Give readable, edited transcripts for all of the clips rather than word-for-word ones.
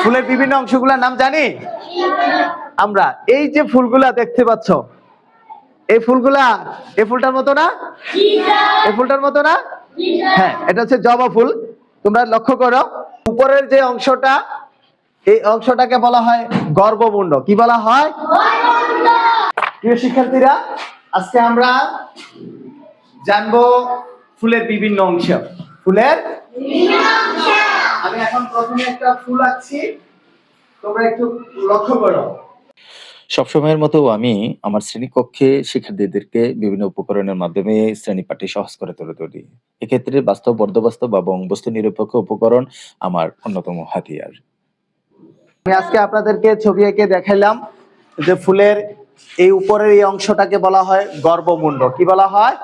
ফুলের বিভিন্ন অংশগুলোর নাম জানি আমরা। এই যে ফুলগুলা দেখতে পাচ্ছ, এই ফুলগুলা এই ফুলটার মতো না? এই ফুলটার মতো না? হ্যাঁ, এটা হচ্ছে জবা ফুল। তোমরা লক্ষ্য করো, উপরের যে অংশটা, এই অংশটাকে বলা হয় গর্ভমুণ্ড। কি বলা হয়? প্রিয় শিক্ষার্থীরা, আজকে আমরা জানবো ফুলের বিভিন্ন অংশ। ফুলের আমি এখন প্রথমে একটা ফুল আঁকছি, তোমরা একটু লক্ষ্য করো। সবসময়ের মতো আমি আমার শ্রেণীকক্ষে শিক্ষার্থীদেরকে বিভিন্ন উপকরণের মাধ্যমে শ্রেণী পাঠে সহজ করে তুলি। এক্ষেত্রে বাস্তব, অর্ধবাস্তব এবং বস্তু নিরপেক্ষ উপকরণ আমার অন্যতম হাতিয়ার। আমি আজকে আপনাদেরকে ছবি এঁকে দেখাইলাম যে ফুলের এই উপরের এই অংশটাকে বলা হয় গর্ভমুণ্ড। কি বলা হয়?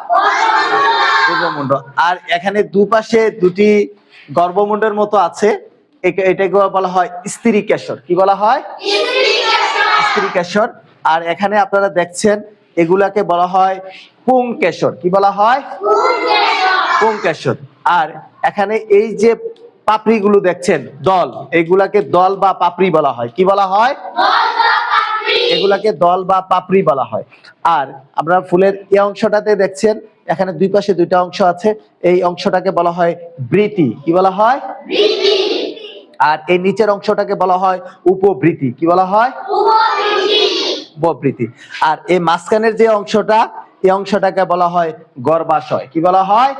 গর্ভমুণ্ড। আর এখানে দুপাশে দুটি গর্ভমুণ্ডের মতো আছে, এটাকে বলা হয় স্ত্রীকেশর। কি বলা হয়? স্ত্রীকেশর। আর এখানে আপনারা দেখছেন এগুলাকে বলা হয় পুংকেশর। কি বলা হয়? পুংকেশর। আর এখানে এই যে পাপড়িগুলো দেখছেন, দল, এগুলাকে দল বা পাপড়ি বলা হয়। কি বলা হয়? এগুলাকে দল বা পাপড়ি বলা হয়। আর আপনারা ফুলের এই অংশটাতে দেখছেন এখানে দুই পাশে দুইটা অংশ আছে, এই অংশটাকে বলা হয় বৃতি। কি বলা হয়? আর এই নিচের অংশটাকে বলা হয় উপবৃতি। কি বলা হয়? উপবৃতি। আর এই মাঝখানের যে অংশটা, এই অংশটাকে বলা হয় গর্ভাশয়। কি বলা হয়?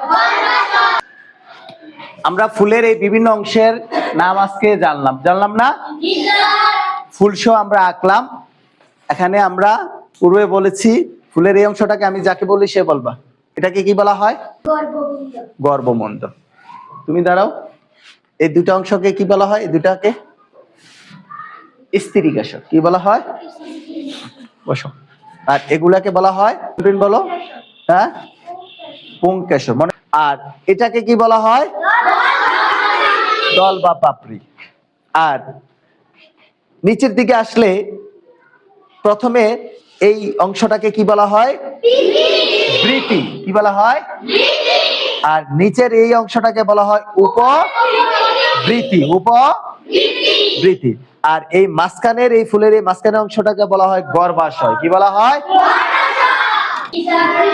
আমরা ফুলের এই বিভিন্ন অংশের নাম আজকে জানলাম না? ফুল সহ আমরা আঁকলাম। এখানে আমরা পূর্বে বলেছি ফুলের এই অংশটাকে আমি যাকে বলি সে বলবা, এটাকে কি বলা হয়? গর্ভমুণ্ড। তুমি দাঁড়াও, এই দুটো অংশকে কি বলা হয়? এই দুটাকে স্ত্রীকেশর। কি বলা হয়? বসো। আর এগুলাকে বলা হয়, বলো, হ্যাঁ, পুংকেশর। আর এটাকে কি বলা হয়? দল বা পাপড়ি। আর নিচের দিকে আসলে প্রথমে এই অংশটাকে কি বলা হয়? বৃতি। কি বলা হয়? আর নিচের এই অংশটাকে বলা হয় উপবৃতি। উপবৃতি। আর এই মাঝখানের এই ফুলের এই মাঝখানের অংশটাকে বলা হয় গর্ভাশয়। কি বলা হয়?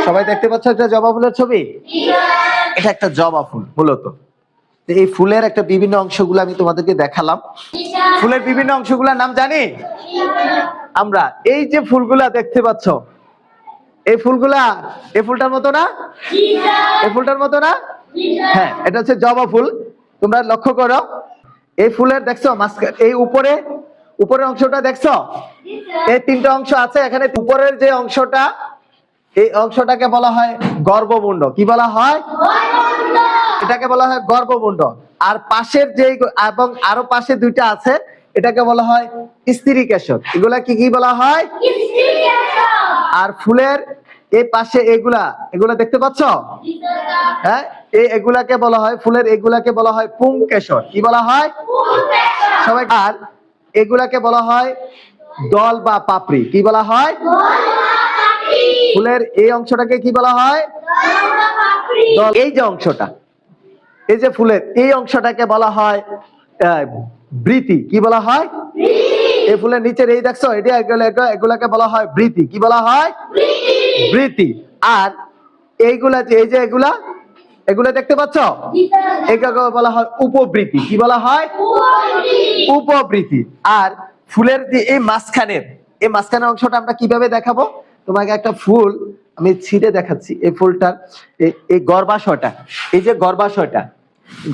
সবাই দেখতে পাচ্ছ একটা জবা ফুলের ছবি? এটা একটা জবা ফুল মূলত। এই ফুলের একটা বিভিন্ন অংশগুলো আমি তোমাদেরকে দেখালাম। ফুলের বিভিন্ন অংশগুলোর নাম জানি আমরা। এই যে ফুলগুলা দেখতে পাচ্ছ, এই ফুলগুলা এই ফুলটার মতো না? এই ফুলটার মতো না? হ্যাঁ, এটা হচ্ছে জবা ফুল। তোমরা লক্ষ্য করো, এই ফুলের দেখছো মাঝখানে এই উপরের অংশটা দেখছো? এই তিনটা অংশ আছে এখানে। উপরের যে অংশটা, এই অংশটাকে বলা হয় গর্ভমুণ্ড। কি বলা হয়? এটাকে বলা হয় গর্ভমুণ্ড। আর পাশের যে এবং আরো পাশে দুইটা আছে, এটাকে বলা হয় স্ত্রীকেশর। এগুলা কি বলা হয়? আর ফুলের এই পাশে এগুলা দেখতে পাচ্ছ? হ্যাঁ, এগুলাকে বলা হয়, ফুলের এগুলাকে বলা হয় পুংকেশর। কি বলা হয়? সবাই। আর এগুলাকে বলা হয় দল বা পাপড়ি। কি বলা হয়? ফুলের এই অংশটাকে কি বলা হয়? দল। এই যে অংশটা, এই যে ফুলের এই অংশটাকে বলা হয় বৃতি। কি বলা হয়? এই ফুলের নিচের এই দেখছো, এগুলাকে বলা হয় বৃতি। কি বলা হয়? বৃতি। আর এইগুলা এই যে এগুলা দেখতে পাচ্ছ, এগুলোকে বলা হয় উপবৃতি। কি বলা হয়? উপবৃতি। আর ফুলের যে এই মাঝখানের অংশটা আমরা কিভাবে দেখাবো? তোমাকে একটা ফুল আমি ছিঁড়ে দেখাচ্ছি। এই ফুলটার এই গর্ভাশয়টা, এই যে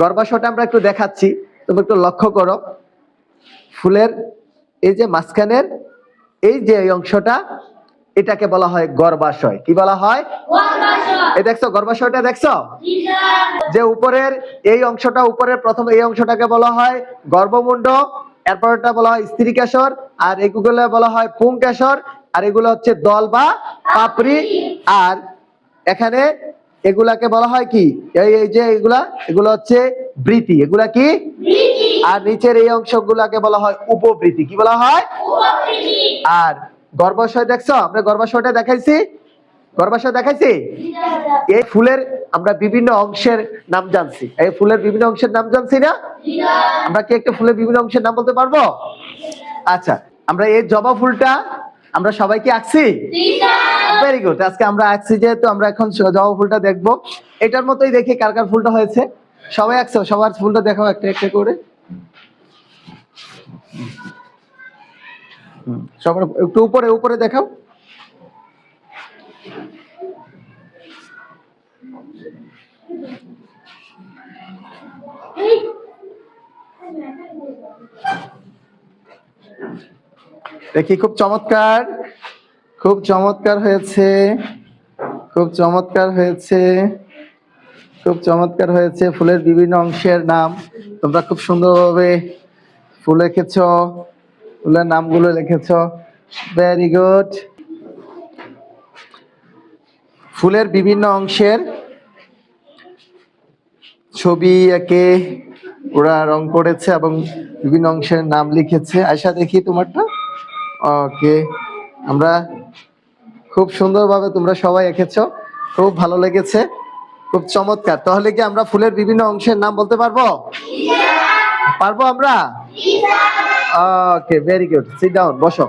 গর্ভাশয়টা আমরা একটু দেখাচ্ছি, তুমি একটু লক্ষ্য করো। ফুলের এই যে মাঝখানের এই যে অংশটা, এটাকে বলা হয় গর্ভাশয়। কি বলা হয়? এই দেখছো গর্ভাশয়টা দেখছো? যে উপরের এই অংশটা, উপরের প্রথম এই অংশটাকে বলা হয় গর্ভমুণ্ড, এরপরটা বলা হয় স্ত্রীকেশর, আর এগুলো বলা হয় পুংকেশর, আর এগুলো হচ্ছে দল বা পাপড়ি। আর এখানে এগুলাকে বলা হয় কি? এই যে এগুলো হচ্ছে বৃতি। এগুলা কি? আর নিচের এই অংশগুলাকে বলা হয় উপবৃতি। কি বলা হয়? আর গর্ভাশয় দেখছো? আমরা গর্ভাশয়টা দেখাইছি, ঘর বাসা দেখাইছি। এই ফুলের আমরা বিভিন্ন অংশের নাম জানছি, এই ফুলের বিভিন্ন অংশের নাম জানছি না? আমরা কি একটা ফুলের বিভিন্ন অংশের নাম বলতে পারবো? আচ্ছা, আমরা এই জবা ফুলটা আমরা সবাই কি আঁকছি? Very good. আজকে আমরা আঁকছি যেহেতু আমরা এখন জবা ফুলটা দেখবো। এটার মতোই দেখি কার কার ফুলটা হয়েছে। সবাই আঁকছো? সবার ফুলটা দেখাও একটা একটা করে। সবার একটু উপরে উপরে দেখাও। দেখি, খুব চমৎকার, খুব চমৎকার হয়েছে, খুব চমৎকার হয়েছে, খুব চমৎকার হয়েছে। ফুলের বিভিন্ন অংশের নাম তোমরা খুব সুন্দরভাবে ফুল লিখেছ, ফুলের নামগুলো লিখেছ। Very good. ফুলের বিভিন্ন অংশের ছবি এঁকে ওরা রং করেছে এবং বিভিন্ন অংশের নাম লিখেছে। আয়শা, দেখি তোমারটা। ওকে, আমরা খুব সুন্দরভাবে তোমরা সবাই এঁকেছো, খুব ভালো লেগেছে, খুব চমৎকার। তাহলে কি আমরা ফুলের বিভিন্ন অংশের নাম বলতে পারবো? পারবো আমরা? ওকে, ভেরি গুড। সিট ডাউন, বসো।